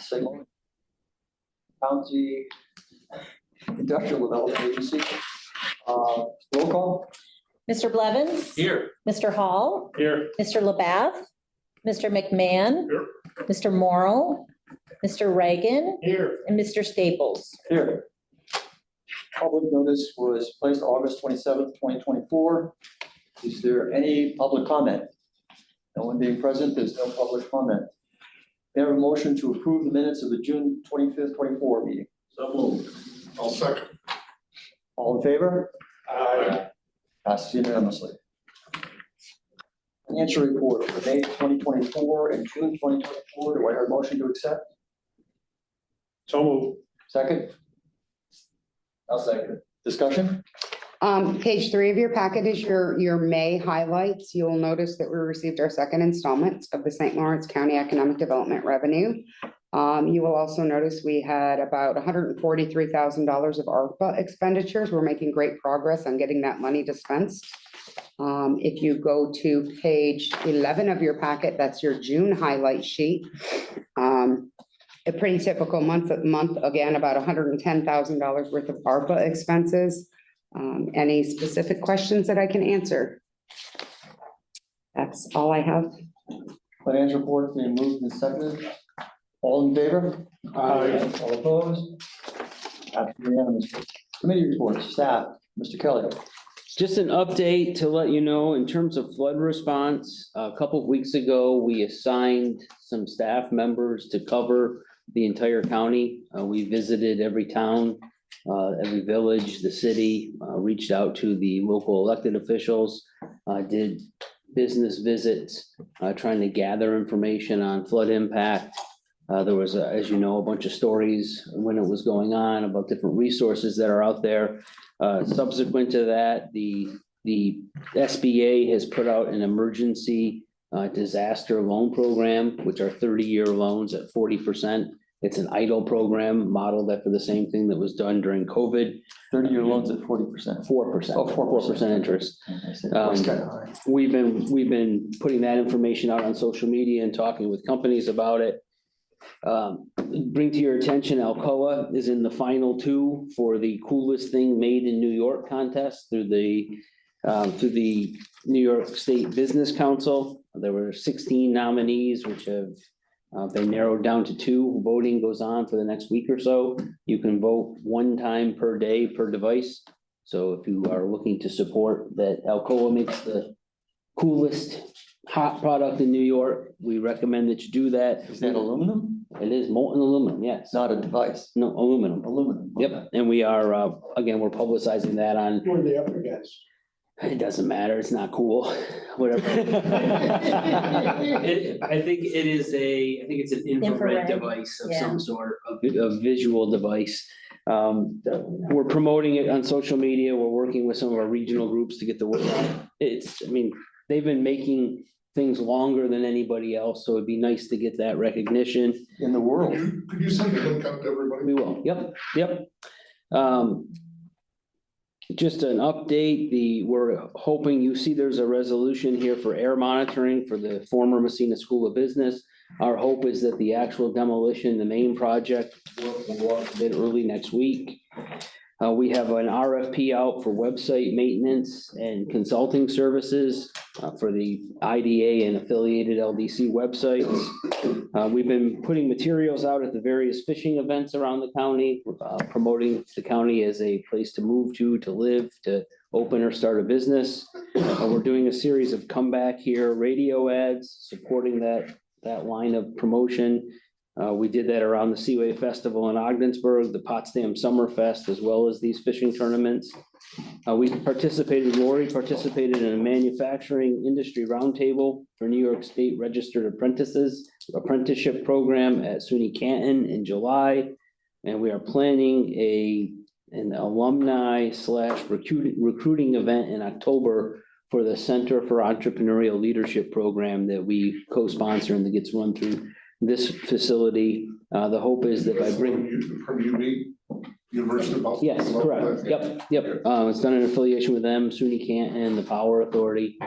Sigmund County Industrial Development Agency. Roll call. Mr. Blevins? Here. Mr. Hall? Here. Mr. LaBath? Mr. McMahon? Here. Mr. Morrow? Mr. Reagan? Here. And Mr. Staples? Here. Public notice was placed August 27th, 2024. Is there any public comment? No one being present, there's no public comment. May I have a motion to approve the minutes of the June 25th, 24 meeting? So moved. I'll second. All in favor? Aye. Passes unanimously. Financial report for May 2024 and June 2024. Do I hear a motion to accept? So moved. Second? I'll second. Discussion? Page 3 of your packet is your May highlights. You'll notice that we received our second installment of the St. Lawrence County Economic Development Revenue. You will also notice we had about $143,000 of ARPA expenditures. We're making great progress on getting that money dispensed. If you go to page 11 of your packet, that's your June highlight sheet. A pretty typical month, again, about $110,000 worth of ARPA expenses. Any specific questions that I can answer? That's all I have. Financial report being moved and seconded. All in favor? Aye. All opposed? Passes unanimously. Committee reports, staff, Mr. Kelly. Just an update to let you know, in terms of flood response, a couple of weeks ago, we assigned some staff members to cover the entire county. We visited every town, every village, the city, reached out to the local elected officials, did business visits, trying to gather information on flood impact. There was, as you know, a bunch of stories when it was going on about different resources that are out there. Subsequent to that, the SBA has put out an emergency disaster loan program, which are 30-year loans at 40%. It's an EIDL program modeled after the same thing that was done during COVID. 30-year loans at 40%. 4%. Oh, 4% interest. That's kind of high. We've been putting that information out on social media and talking with companies about it. Bring to your attention, Alcoa is in the final 2 for the coolest thing made in New York contest through the New York State Business Council. There were 16 nominees, which have been narrowed down to 2. Voting goes on for the next week or so. You can vote 1 time per day per device. So if you are looking to support that Alcoa makes the coolest hot product in New York, we recommend that you do that. Is that aluminum? It is molten aluminum, yes. It's not a device. No, aluminum. Aluminum. Yep, and we are, again, we're publicizing that on, Who are the other guys? it doesn't matter, it's not cool, whatever. I think it's an infrared Infrared, device of yeah. some sort, a visual device. We're promoting it on social media, we're working with some of our regional groups to get the word out. They've been making things longer than anybody else, so it'd be nice to get that recognition. In the world. Could you send a link out to everybody? We will, yep. Just an update, we're hoping, you see there's a resolution here for air monitoring for the former Messina School of Business. Our hope is that the actual demolition, the main project, will go up a bit early next week. We have an RFP out for website maintenance and consulting services for the IDA and affiliated LDC websites. We've been putting materials out at the various fishing events around the county, promoting the county as a place to move to live, to open or start a business. We're doing a series of comeback here radio ads supporting that line of promotion. We did that around the Seaway Festival in Ogdensburg, the Potsdam Summerfest, as well as these fishing tournaments. Lori participated in a manufacturing industry roundtable for New York State Registered Apprentices apprenticeship program at SUNY Canton in July. And we are planning an alumni / recruiting event in October for the Center for Entrepreneurial Leadership program that we co-sponsor and that gets run through this facility. The hope is that by bringing. From University of Buffalo? Yes, correct. Yep. It's done in affiliation with them, SUNY Canton, the Power Authority.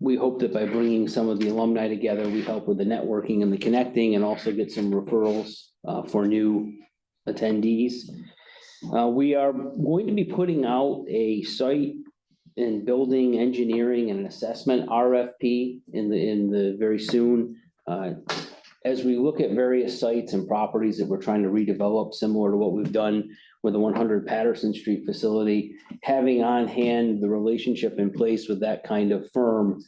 we hope that by bringing some of the alumni together, we help with the networking and the connecting and also get some referrals for new attendees. We are going to be putting out a site and building engineering and assessment RFP in the very soon. As we look at various sites and properties that we're trying to redevelop, similar to what we've done with the 100 Patterson Street facility, having on hand the relationship in place with that kind of firm,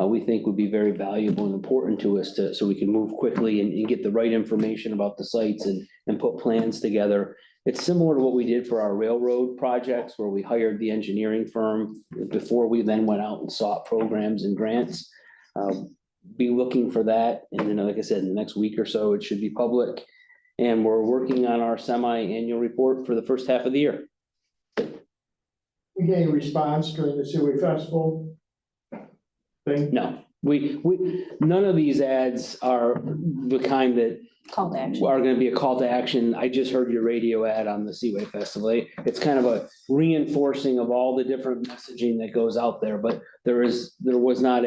we think would be very valuable and important to us so we can move quickly and get the right information about the sites and put plans together. It's similar to what we did for our railroad projects, where we hired the engineering firm before we then went out and sought programs and grants. Be looking for that. And then, like I said, in the next week or so, it should be public. And we're working on our semi-annual report for the first half of the year. We get any response during the Seaway Festival thing? No, we, none of these ads are the kind that Call to action. are gonna be a call to action. I just heard your radio ad on the Seaway Festival. It's kind of a reinforcing of all the different messaging that goes out there, but there was not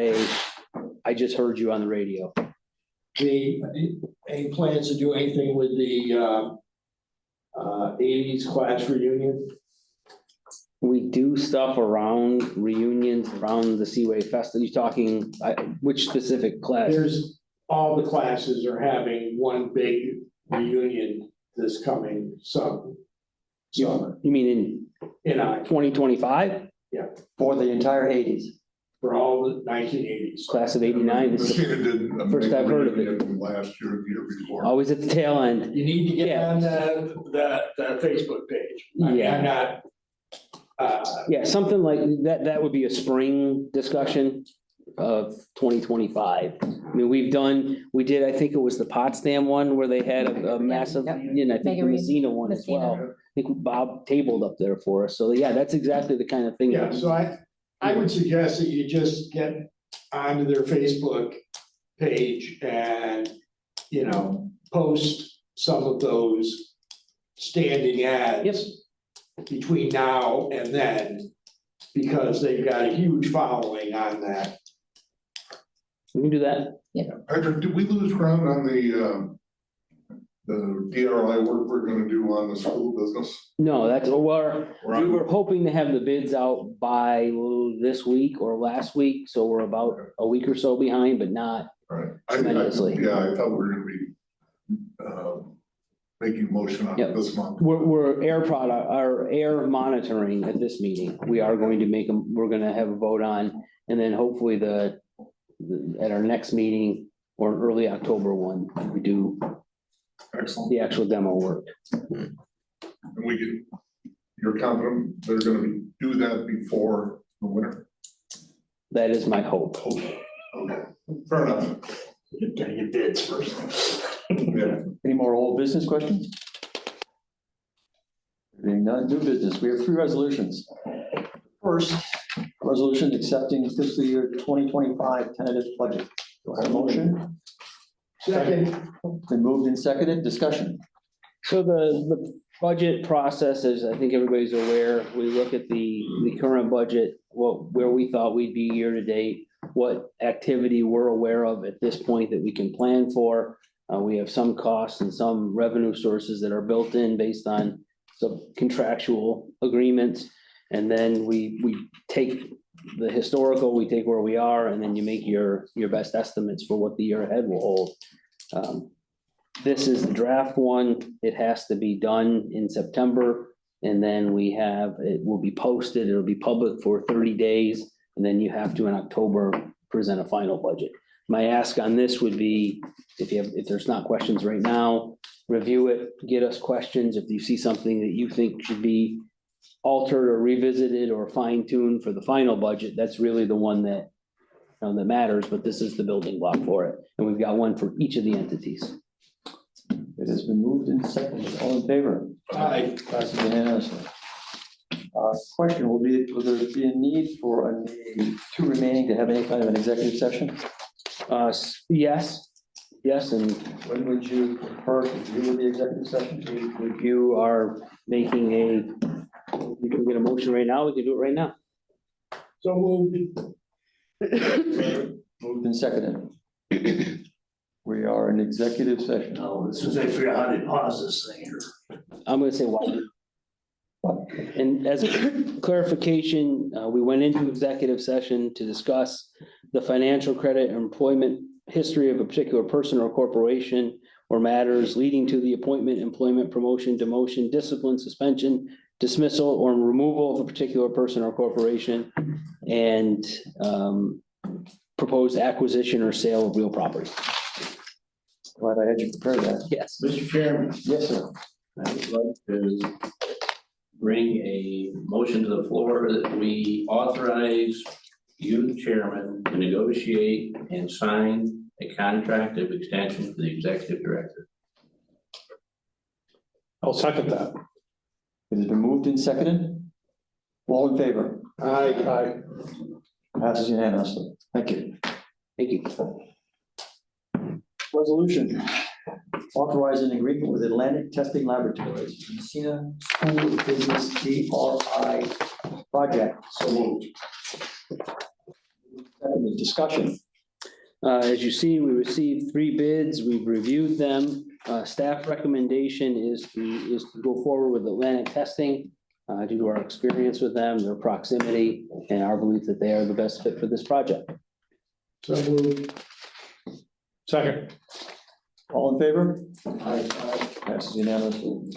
I just heard you on the radio. Any plans to do anything with the eighties class reunion? We do stuff around reunions, around the Seaway Festival. You're talking, which specific class? There's, all the classes are having one big reunion this coming summer. You mean in In 2025? For the entire eighties. for all the 1980s. Class of '89? This is Messina did. a First I've heard of it. reunion Last year, the year before. always at the tail end. You need to get Yeah. on the Facebook page. Yeah. I'm not, Yeah, something like that would be a spring discussion of 2025. I mean, we did, I think it was the Potsdam one where they had a massive, Yep. reunion. I think the Mega Messina one as Messina. well. I think Bob tabled up there for us. So yeah, that's exactly the kind of thing. yeah, so I would suggest that you just get onto their Facebook page and, you know, post some of those standing ads. Yep. Between now and then, because they've got a huge following on that. We can do that. Patrick, did we lose ground on the DRI work we're gonna do on the school business? No, we were hoping to have the bids out by this week or last week. So we're about a week or so behind, but not. Right. Tremendously. Yeah, I thought we were gonna be, making a motion on Yep. it this month. We're air monitoring at this meeting. We are going to we're gonna have a vote on, and then hopefully at our next meeting or early October one, we do Excellent. the actual demo work. And you're confident they're gonna do that before the winter? That is my hope. Okay, fair enough. You're getting your bids first. Yeah. Any more old business questions? Being none, new business. We have three resolutions. First, resolution accepting fiscal year 2025 tentative budget. Do I have a motion? Second, Been moved and seconded. Discussion. So the budget process, as I think everybody's aware, we look at the current budget, where we thought we'd be year to date, what activity we're aware of at this point that we can plan for. We have some costs and some revenue sources that are built in based on some contractual agreements. And then we take the historical, we take where we are, and then you make your best estimates for what the year ahead will hold. This is the draft one. It has to be done in September. And then it will be posted, it'll be public for 30 days. And then you have to, in October, present a final budget. My ask on this would be, if there's not questions right now, review it, get us questions. If you see something that you think should be altered or revisited or fine-tuned for the final budget, that's really the one that matters, but this is the building block for it. And we've got one for each of the entities. It has been moved and seconded. All in favor? aye. Passes unanimously. Question, will there be a need for the two remaining to have any kind of an executive session? Yes, and When would you prefer to deal with the executive session? if you are making you can get a motion right now, we can do it right now. So moved. Moved and seconded. We are in executive session. No, as soon as I figure out how to pause this thing here. I'm gonna say why. And as clarification, we went into executive session to discuss the financial credit or employment history of a particular person or corporation or matters leading to the appointment, employment, promotion, demotion, discipline, suspension, dismissal, or removal of a particular person or corporation, and proposed acquisition or sale of real property. Glad I had you prepare that. Yes. Mr. Chairman, Yes, sir. I would like to bring a motion to the floor that we authorize you, the chairman, to negotiate and sign a contract of extension for the executive director. I'll second that. It has been moved and seconded. All in favor? Aye. Passes unanimously. Thank you. Thank you. Resolution authorizing agreement with Atlantic Testing Laboratories, Messina School of Business DRI project. So moved. Seconded. Discussion. As you see, we received 3 bids. We've reviewed them. Staff recommendation is to go forward with Atlantic Testing due to our experience with them, their proximity, and our belief that they are the best fit for this project. So moved. Second. All in favor? Aye. Passes unanimously.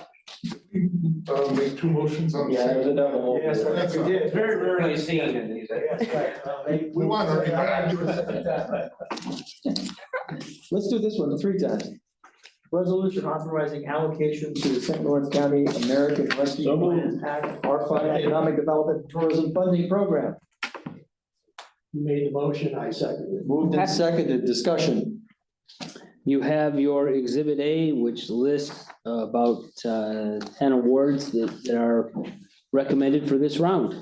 Make 2 motions on the Yeah, there's same. another one. Yes, that's we did. Very rarely seen in these. We want our. Let's do this one 3 times. Resolution authorizing allocation to the St. Lawrence County American Rescue Plan Act, R5 Economic Development and Tourism Funding Program. You made the motion, I seconded. Moved and seconded. Discussion. You have your Exhibit A, which lists about 10 awards that are recommended for this round.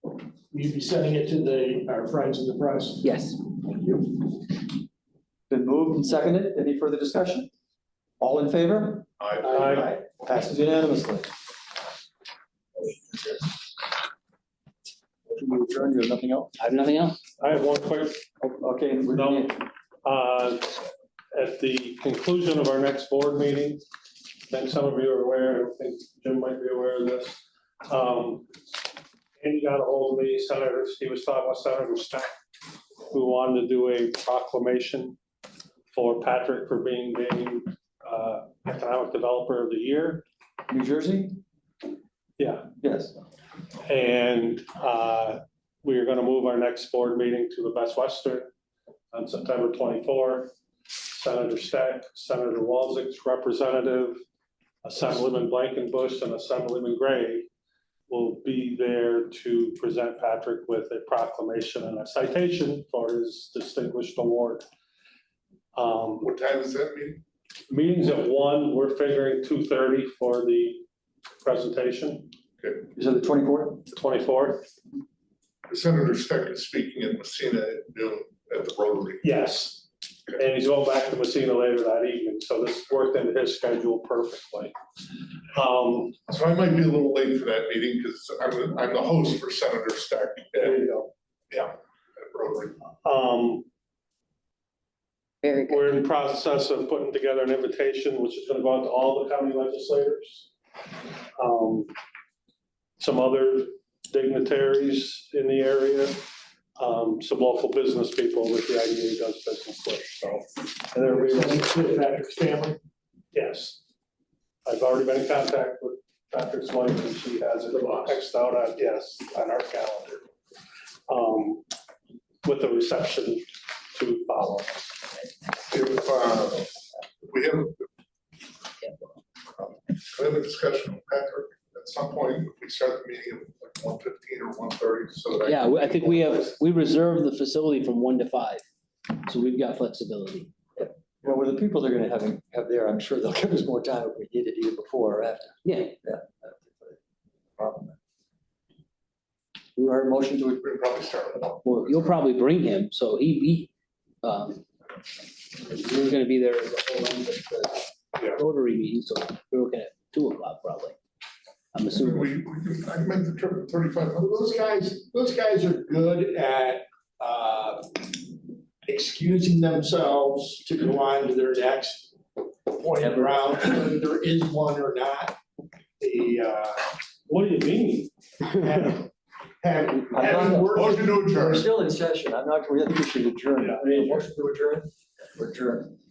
Will you be sending it to our friends in the press? Yes. Thank you. Been moved and seconded. Any further discussion? All in favor? Aye. Passes unanimously. Motion to adjourn. You have nothing else? I have nothing else. I have one quick, Okay. we're No. done. at the conclusion of our next board meeting, I think some of you are aware, I think Jim might be aware of this. Andy got a hold of me, senators, he was talking with Senator Stack, who wanted to do a proclamation for Patrick for being named Economic Developer of the Year. New Jersey? Yeah, Yes. and we are gonna move our next board meeting to the Best Western on September 24th. Senator Stack, Senator Walzik's representative, Assemblyman Blankenbush, and Assemblyman Gray will be there to present Patrick with a proclamation and a citation for his distinguished award. What time is that meeting? Meeting's at 1, we're figuring 2:30 for the presentation, Is it the 24th? the 24th. Senator Steck is speaking in Messina at noon at the Rotary. Yes, and he's going back to Messina later that evening, so this worked into his schedule perfectly. So I might be a little late for that meeting because I'm the host for Senator Steck There at, you go. at Rotary. Very good. We're in the process of putting together an invitation, which is gonna go out to all the county legislators. Some other dignitaries in the area, some local business people that the IDA does business with, so. And then we, Patrick's family? yes. I've already been in contact with Patrick's wife, and she has it Xed out on, yes, on our calendar. With the reception to follow. If we have a discussion with Patrick at some point, if we start the meeting at like 1:15 or 1:30, so that. Yeah, I think we reserved the facility from 1 to 5, so we've got flexibility. Well, with the people they're gonna have there, I'm sure they'll give us more time if we need it either before or after. Yeah. Problem. We heard motion to, We'll probably start at 1. Well, you'll probably bring him, so we're gonna be there the whole length of the Rotary meeting, so we're looking at 2 o'clock probably. I'm assuming. I can make the trip at 35 minutes. Those guys are good at excusing themselves to go on to their next point round, whether there is one or not. What do you mean? Having worked. Motion to We're adjourn. still in session. I'm not, we think we should adjourn. Yeah. I mean, motion to adjourn? Adjourn.